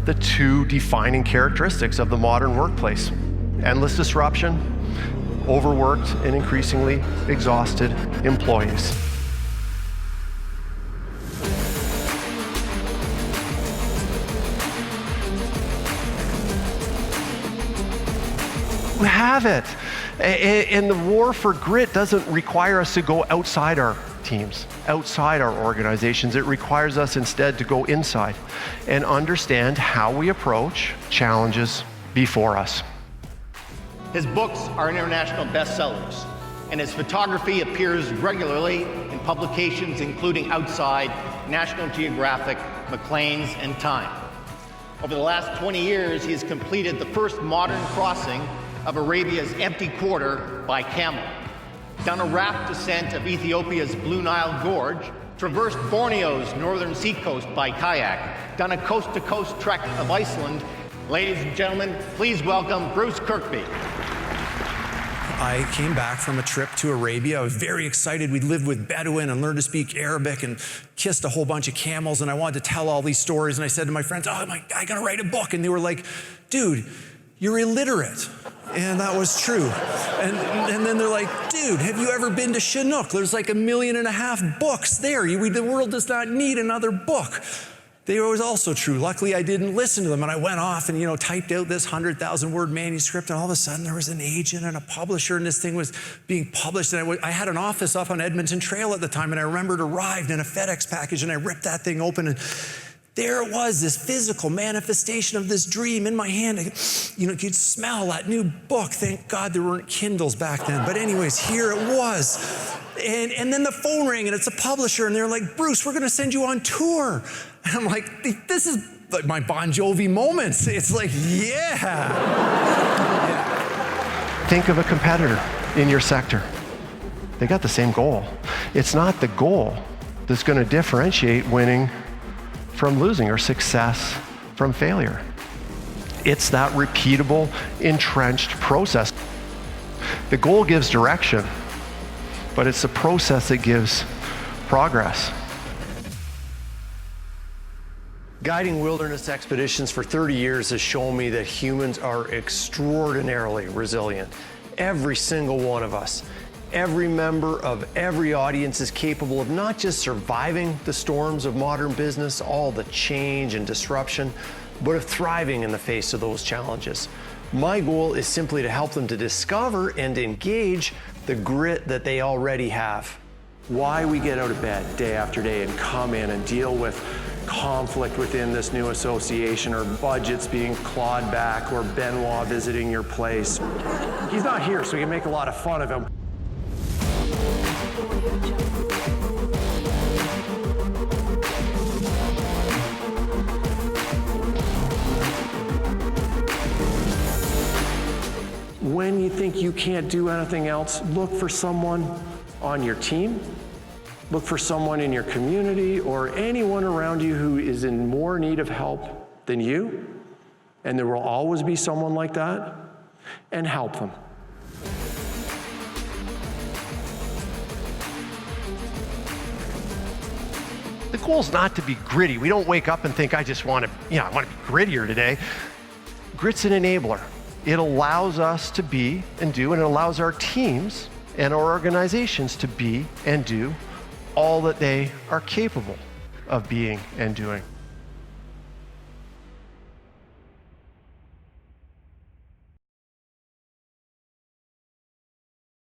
the two defining characteristics of the modern workplace: endless disruption, overworked and increasingly exhausted employees. We have it. And the war for grit doesn't require us to go outside our teams, outside our organizations. It requires us instead to go inside and understand how we approach challenges before us. His books are international bestsellers, and his photography appears regularly in publications including Outside, National Geographic, Acclaimed, and Time. Over the last 20 years, he has completed the first modern crossing of Arabia's empty quarter by camel, done a raft descent of Ethiopia's Blue Nile Gorge, traversed Borneo's northern seacoast by kayak, done a coast-to-coast trek of Iceland. Ladies and gentlemen, please welcome Bruce Kirkby. I came back from a trip to Arabia. I was very excited. We'd lived with Bedouin and learned to speak Arabic and kissed a whole bunch of camels, and I wanted to tell all these stories. And I said to my friends, I gotta write a book. And they were like, dude, you're illiterate. And that was true. And then they're like, dude, have you ever been to Chinook? There's like 1.5 million books there. The world does not need another book. They were also true. Luckily, I didn't listen to them, and I went off and typed out this 100,000-word manuscript, and all of a sudden there was an agent and a publisher, and this thing was being published. And I had an office up on Edmonton Trail at the time, and I remember it arrived in a FedEx package, and I ripped that thing open, and there it was, this physical manifestation of this dream in my hand. You could smell that new book. Thank God there weren't Kindles back then. But anyways, here it was. And then the phone rang, and it's a publisher, and they're like, Bruce, we're going to send you on tour. And I'm like, this is like my Bon Jovi moments. It's like, yeah. Think of a competitor in your sector. They got the same goal. It's not the goal that's going to differentiate winning from losing or success from failure. It's that repeatable, entrenched process. The goal gives direction, but it's the process that gives progress. Guiding wilderness expeditions for 30 years has shown me that humans are extraordinarily resilient. Every single one of us. Every member of every audience is capable of not just surviving the storms of modern business, all the change and disruption, but of thriving in the face of those challenges. My goal is simply to help them to discover and engage the grit that they already have. Why we get out of bed day after day and come in and deal with conflict within this new association, or budgets being clawed back, or Benoit visiting your place. He's not here, so we can make a lot of fun of him. When you think you can't do anything else, look for someone on your team, look for someone in your community, or anyone around you who is in more need of help than you, and there will always be someone like that, and help them. The goal is not to be gritty. We don't wake up and think, I want to be grittier today. Grit's an enabler. It allows us to be and do, and it allows our teams and our organizations to be and do all that they are capable of being and doing.